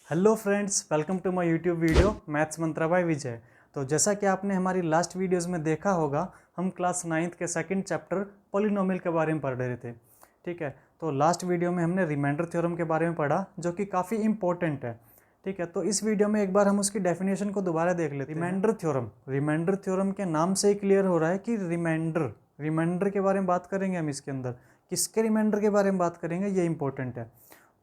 Hello friends, welcome to my YouTube video maths Mantra by Vijay. तो जैसा कि आपने हमारी लास्ट वीडियोस में देखा होगा, हम क्लास 9th के सेकंड चैप्टर पॉलिनोमियल के बारे में पढ़ रहे थे। ठीक है, तो लास्ट वीडियो में हमने रिमाइंडर थ्योरम के बारे में पढ़ा, जो कि काफ़ी इंपॉर्टेंट है। ठीक है, तो इस वीडियो में एक बार हम उसकी डेफिनेशन को दोबारा देख लेते हैं। रिमाइंडर थ्योरम के नाम से ही क्लियर हो रहा है कि रिमाइंडर के बारे में बात करेंगे हम। इसके अंदर किसके रिमाइंडर के बारे में बात करेंगे, ये इंपॉर्टेंट है।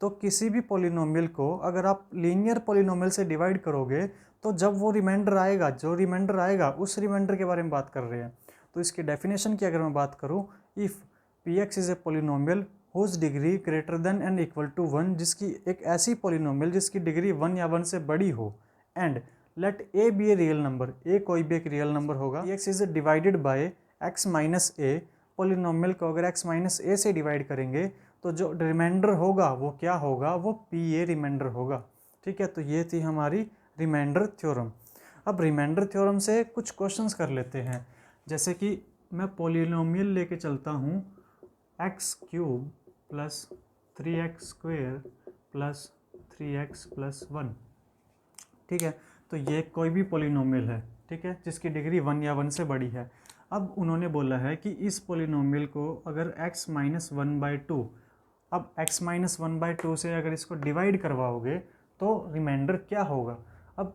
तो किसी भी पॉलिनोमियल को अगर आप लीनियर पॉलिनोमियल से डिवाइड करोगे, तो जब वो रिमाइंडर आएगा उस रिमाइंडर के बारे में बात कर रहे हैं। तो इसकी डेफिनेशन की अगर मैं बात करूं, if P X is a polynomial whose degree greater than and equal to 1, जिसकी एक ऐसी पॉलिनोमियल जिसकी डिग्री 1 या 1 से बड़ी हो, and let A be a real number, a कोई भी एक रियल नंबर होगा, p x is divided by x minus a. Polynomial को अगर एक्स माइनस ए से डिवाइड करेंगे तो जो रिमाइंडर होगा वो क्या होगा, वो पी ए रिमाइंडर होगा। ठीक है, तो ये थी हमारी रिमाइंडर थ्योरम। अब रिमाइंडर थ्योरम से कुछ क्वेश्चंस कर लेते हैं। जैसे कि मैं पॉलिनोमियल लेके चलता हूँ x cube plus 3x square plus 3x plus 1। ठीक है, तो ये कोई भी पॉलिनोमियल है, ठीक है, जिसकी डिग्री 1 या 1 से बड़ी है। अब उन्होंने बोला है कि इस पॉलिनोमियल को अगर x माइनस 1/2, अब x माइनस 1/2 से अगर इसको डिवाइड करवाओगे तो रिमाइंडर क्या होगा। अब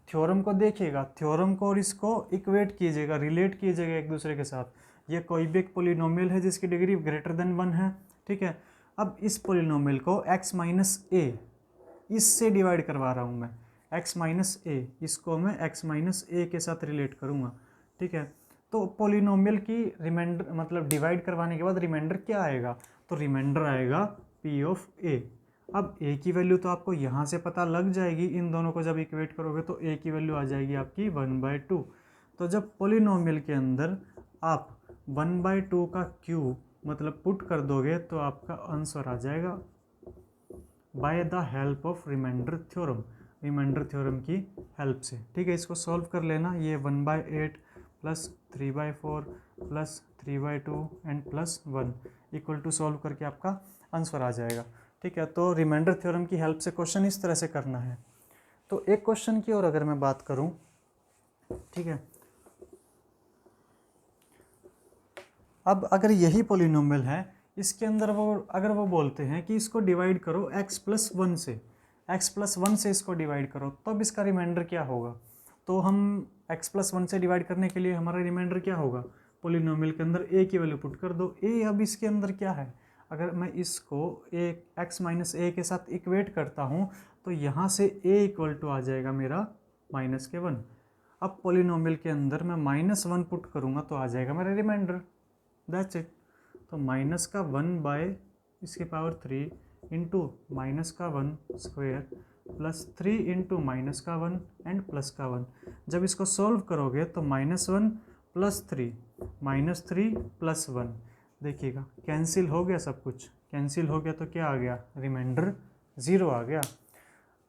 थ्योरम को देखिएगा, थ्योरम को और इसको इक्वेट कीजिएगा, रिलेट कीजिएगा एक दूसरे के साथ। ये कोई भी एक पॉलिनोमियल है जिसकी डिग्री ग्रेटर देन 1 है। ठीक है, अब इस पॉलिनोमियल को x माइनस ए इससे डिवाइड करवा रहा हूँ मैं, x माइनस ए, इसको मैं x माइनस ए के साथ रिलेट करूँगा। ठीक है, तो पॉलिनोमियल की रिमाइंडर मतलब डिवाइड करवाने के बाद रिमाइंडर क्या आएगा, तो रिमाइंडर आएगा p ऑफ a। अब a की वैल्यू तो आपको यहाँ से पता लग जाएगी, इन दोनों को जब इक्वेट करोगे तो a की वैल्यू आ जाएगी आपकी 1/2। तो जब पॉलिनोमियल के अंदर आप 1/2 का क्यूब मतलब पुट कर दोगे तो आपका आंसर आ जाएगा by the help of reminder theorem, reminder theorem की हेल्प से। ठीक है, इसको सॉल्व कर लेना। ये 1/8 plus 3/4 plus 3/2 and plus 1 equal to solve करके आपका आंसर आ जाएगा। ठीक है, तो रिमाइंडर थ्योरम की हेल्प से क्वेश्चन इस तरह से करना है। तो एक क्वेश्चन की और अगर मैं बात करूं, ठीक है, अब अगर यही पॉलिनोमियल है, इसके अंदर अगर वो बोलते हैं कि इसको डिवाइड करो x प्लस 1 से, x प्लस 1 से इसको डिवाइड करो, तब इसका रिमाइंडर क्या होगा। तो हम x प्लस 1 से डिवाइड करने के लिए हमारा रिमाइंडर क्या होगा, पॉलिनोमियल के अंदर a की वैल्यू पुट कर दो। a अब इसके अंदर क्या है, अगर मैं इसको x माइनस ए के साथ इक्वेट करता हूँ तो यहाँ से a इक्वल टू आ जाएगा मेरा -1। अब पॉलिनोमियल के अंदर मैं -1 पुट करूँगा तो आ जाएगा मेरा रिमाइंडर, दैट्स इट। तो माइनस का 1 बाय इसके पावर 3 इंटू माइनस का 1 स्क्वेयर प्लस 3 इंटू माइनस का 1 एंड प्लस का 1। जब इसको सॉल्व करोगे तो -1 प्लस 3 -3 प्लस 1, देखिएगा कैंसिल हो गया, सब कुछ कैंसिल हो गया, तो क्या आ गया, रिमाइंडर 0 आ गया।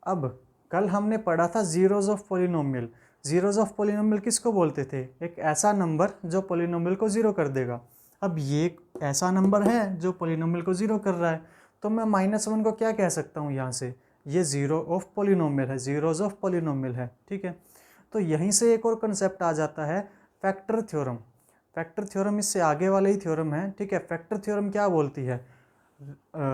अब कल हमने पढ़ा था zeros of polynomial. Zeros of polynomial किसको बोलते थे, एक ऐसा नंबर जो पॉलिनोमियल को ज़ीरो कर देगा। अब ये एक ऐसा नंबर है जो पॉलिनोमियल को ज़ीरो कर रहा है, तो मैं -1 को क्या कह सकता हूँ यहाँ से, ये जीरो ऑफ पॉलिनोमियल है, जीरोज ऑफ पॉलिनोमियल है। ठीक है, तो यहीं से एक और कंसेप्ट आ जाता है फैक्टर थ्योरम। फैक्टर थ्योरम इससे आगे वाला ही थ्योरम है। ठीक है, फैक्टर थ्योरम क्या बोलती है,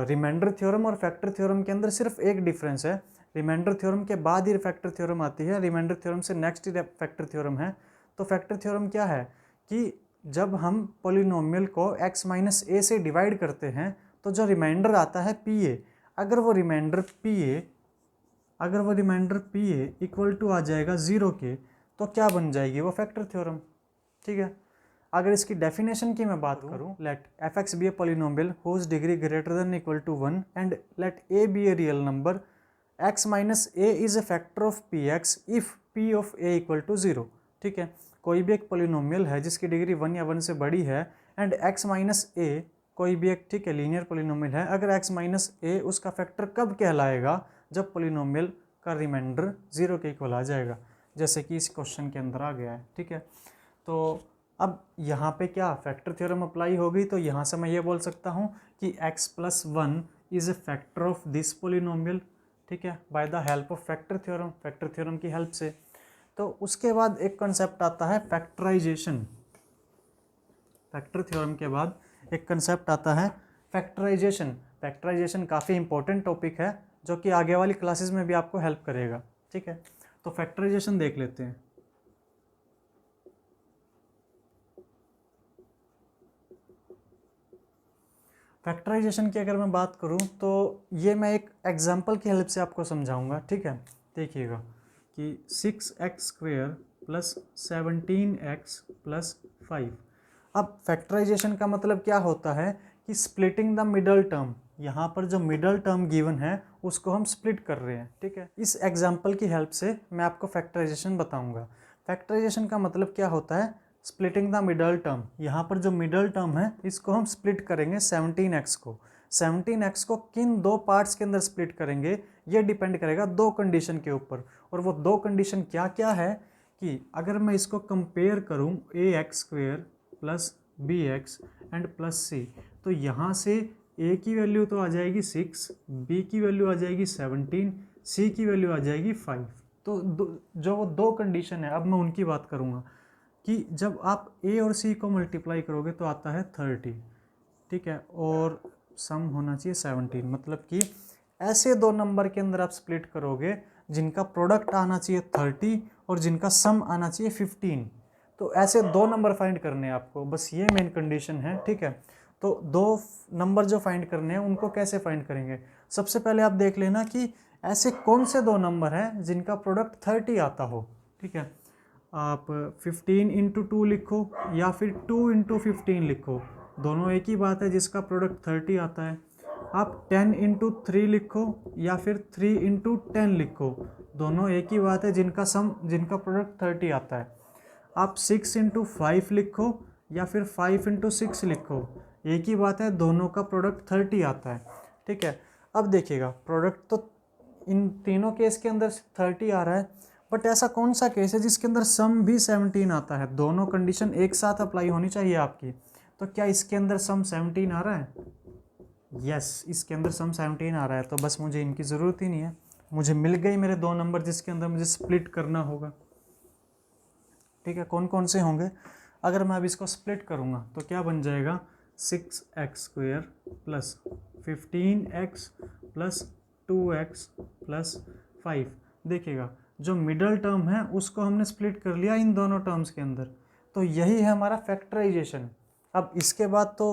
रिमाइंडर थ्योरम और फैक्टर थ्योरम के अंदर सिर्फ एक डिफरेंस है, रिमाइंडर थ्योरम के बाद ही फैक्टर थ्योरम आती है, रिमाइंडर थ्योरम से नेक्स्ट ही फैक्टर थ्योरम है। तो फैक्टर थ्योरम क्या है कि जब हम पॉलिनोमियल को x माइनस ए से डिवाइड करते हैं तो जो रिमाइंडर आता है पी ए, अगर वो remainder p a equal to आ जाएगा 0 के, तो क्या बन जाएगी, वो फैक्टर थ्योरम। ठीक है, अगर इसकी डेफिनेशन की मैं बात करूं, let F X be a polynomial whose degree greater than equal to 1 and let A be a real number, x minus A is a factor of P X if P of A equal to 0। ठीक है, कोई भी एक polynomial है जिसकी degree 1 या 1 से बड़ी है एंड x माइनस ए कोई भी एक, ठीक है, लीनियर पॉलिनोमियल है, अगर x माइनस ए उसका फैक्टर कब कहलाएगा, जब पॉलिनोमियल का रिमाइंडर 0 के इक्वल आ जाएगा, जैसे कि इस क्वेश्चन के अंदर आ गया है। ठीक है, तो अब यहाँ पे क्या फैक्टर थ्योरम अप्लाई होगी, तो यहाँ से मैं ये बोल सकता हूँ कि x plus 1 is a factor of this polynomial. ठीक है, bye the help of factor theorem की हेल्प से। तो उसके बाद एक कंसेप्ट आता है फैक्टराइजेशन। फैक्टर थ्योरम के बाद एक कंसेप्ट आता है फैक्टराइजेशन। फैक्टराइजेशन काफ़ी इंपॉर्टेंट टॉपिक है जो कि आगे वाली क्लासेस में भी आपको हेल्प करेगा। ठीक है, तो फैक्टराइजेशन देख लेते हैं। फैक्टराइजेशन की अगर मैं बात करूं तो ये मैं एक एग्जांपल की हेल्प से आपको समझाऊंगा। ठीक है, देखिएगा कि 6x² प्लस 17x प्लस 5। अब फैक्टराइजेशन का मतलब क्या होता है कि स्प्लिटिंग द मिडल टर्म। यहाँ पर जो मिडल टर्म गिवन है उसको हम स्प्लिट कर रहे हैं। ठीक है, इस एग्जाम्पल की हेल्प से मैं आपको फैक्टराइजेशन बताऊंगा। फैक्टराइजेशन का मतलब क्या होता है, स्प्लिटिंग द मिडल टर्म। यहाँ पर जो मिडल टर्म है इसको हम स्प्लिट करेंगे 17x को। 17x को किन दो पार्ट्स के अंदर स्प्लिट करेंगे ये डिपेंड करेगा दो कंडीशन के ऊपर। और वो दो कंडीशन क्या क्या है कि अगर मैं इसको कंपेयर करूँ ax² plus bx and plus c, तो यहाँ से a की वैल्यू तो आ जाएगी 6, b की वैल्यू आ जाएगी 17, c की वैल्यू आ जाएगी 5। तो जो वो दो कंडीशन है अब मैं उनकी बात करूँगा कि जब आप a और c को मल्टीप्लाई करोगे तो आता है 30। ठीक है, और सम होना चाहिए 17। मतलब कि ऐसे दो नंबर के अंदर आप स्प्लिट करोगे जिनका प्रोडक्ट आना चाहिए 30 और जिनका सम आना चाहिए 15। तो ऐसे दो नंबर फाइंड करने हैं आपको, बस ये मेन कंडीशन है। ठीक है, तो दो नंबर जो फाइंड करने हैं उनको कैसे फाइंड करेंगे, सबसे पहले आप देख लेना कि ऐसे कौन से दो नंबर हैं जिनका प्रोडक्ट 30 आता हो। ठीक है, आप 15 इंटू 2 लिखो या फिर 2 इंटू 15 लिखो, दोनों एक ही बात है, जिसका प्रोडक्ट 30 आता है। आप 10 इंटू 3 लिखो या फिर 3 इंटू 10 लिखो, दोनों एक ही बात है, जिनका प्रोडक्ट 30 आता है। आप 6 इंटू 5 लिखो या फिर 5 इंटू 6 लिखो, एक ही बात है, दोनों का प्रोडक्ट 30 आता है। ठीक है, अब देखिएगा प्रोडक्ट तो इन तीनों केस के अंदर 30 आ रहा है, बट ऐसा कौन सा केस है जिसके अंदर सम भी 17 आता है। दोनों कंडीशन एक साथ अप्लाई होनी चाहिए आपकी। तो क्या इसके अंदर सम 17 आ रहा है? यस, इसके अंदर सम 17 आ रहा है। तो बस मुझे इनकी ज़रूरत ही नहीं है, मुझे मिल गई मेरे दो नंबर जिसके अंदर मुझे स्प्लिट करना होगा। ठीक है, कौन कौन से होंगे? अगर मैं अब इसको स्प्लिट करूँगा तो क्या बन जाएगा, 6x² plus 15x plus 2x plus 5। देखिएगा जो मिडल टर्म है उसको हमने स्प्लिट कर लिया इन दोनों टर्म्स के अंदर, तो यही है हमारा फैक्टराइजेशन। अब इसके बाद तो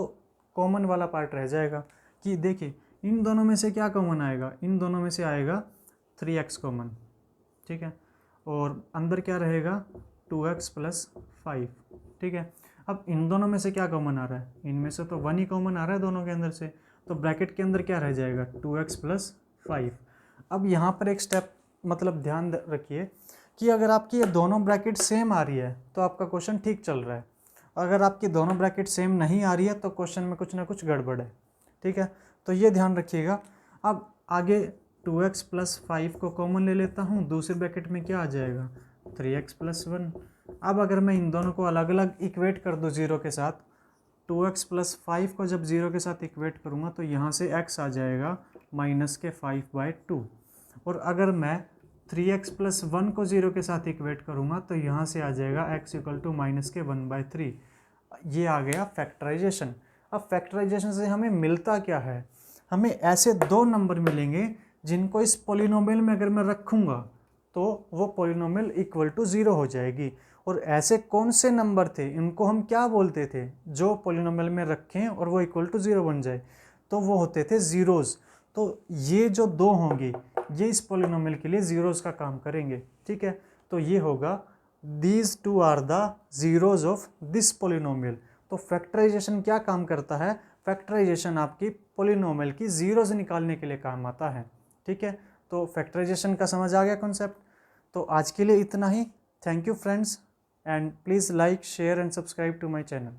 कॉमन वाला पार्ट रह जाएगा कि देखिए इन दोनों में से क्या कॉमन आएगा, इन दोनों में से आएगा 3x कॉमन। ठीक है, और अंदर क्या रहेगा 2x प्लस 5। ठीक है, अब इन दोनों में से क्या कॉमन आ रहा है, इनमें से तो 1 ही कॉमन आ रहा है दोनों के अंदर से, तो ब्रैकेट के अंदर क्या रह जाएगा 2x प्लस 5। अब यहाँ पर एक स्टेप मतलब ध्यान रखिए कि अगर आपकी ये दोनों ब्रैकेट सेम आ रही है तो आपका क्वेश्चन ठीक चल रहा है, अगर आपकी दोनों ब्रैकेट सेम नहीं आ रही है तो क्वेश्चन में कुछ ना कुछ गड़बड़ है। ठीक है, तो ये ध्यान रखिएगा। अब आगे 2x प्लस 5 को कॉमन ले लेता हूँ, दूसरे ब्रैकेट में क्या आ जाएगा 3x प्लस 1। अब अगर मैं इन दोनों को अलग अलग इक्वेट कर दूँ जीरो के साथ, 2x प्लस 5 को जब जीरो के साथ इक्वेट करूँगा तो यहाँ से x आ जाएगा -5/2। और अगर मैं 3x प्लस 1 को जीरो के साथ इक्वेट करूँगा तो यहाँ से आ जाएगा x = -1/3। ये आ गया फैक्टराइजेशन। अब फैक्टराइजेशन से हमें मिलता क्या है, हमें ऐसे दो नंबर मिलेंगे जिनको इस पॉलिनोमियल में अगर मैं रखूँगा तो वो पॉलिनोमियल = 0 हो जाएगी। और ऐसे कौन से नंबर थे, इनको हम क्या बोलते थे, जो पॉलिनोमियल में रखें और वो =0 बन जाए, तो वो होते थे ज़ीरोज़। तो ये जो दो होंगे ये इस पॉलिनोमियल के लिए ज़ीरोज़ का काम करेंगे। ठीक है, तो ये होगा these two are the zeros of this polynomial. तो फैक्टराइजेशन क्या काम करता है, फैक्टराइजेशन आपकी पॉलिनोमियल की ज़ीरोज़ निकालने के लिए काम आता है। ठीक है, तो फैक्टराइजेशन का समझ आ गया कॉन्सेप्ट। तो आज के लिए इतना ही। Thank you friends, and please like, share and subscribe to my channel.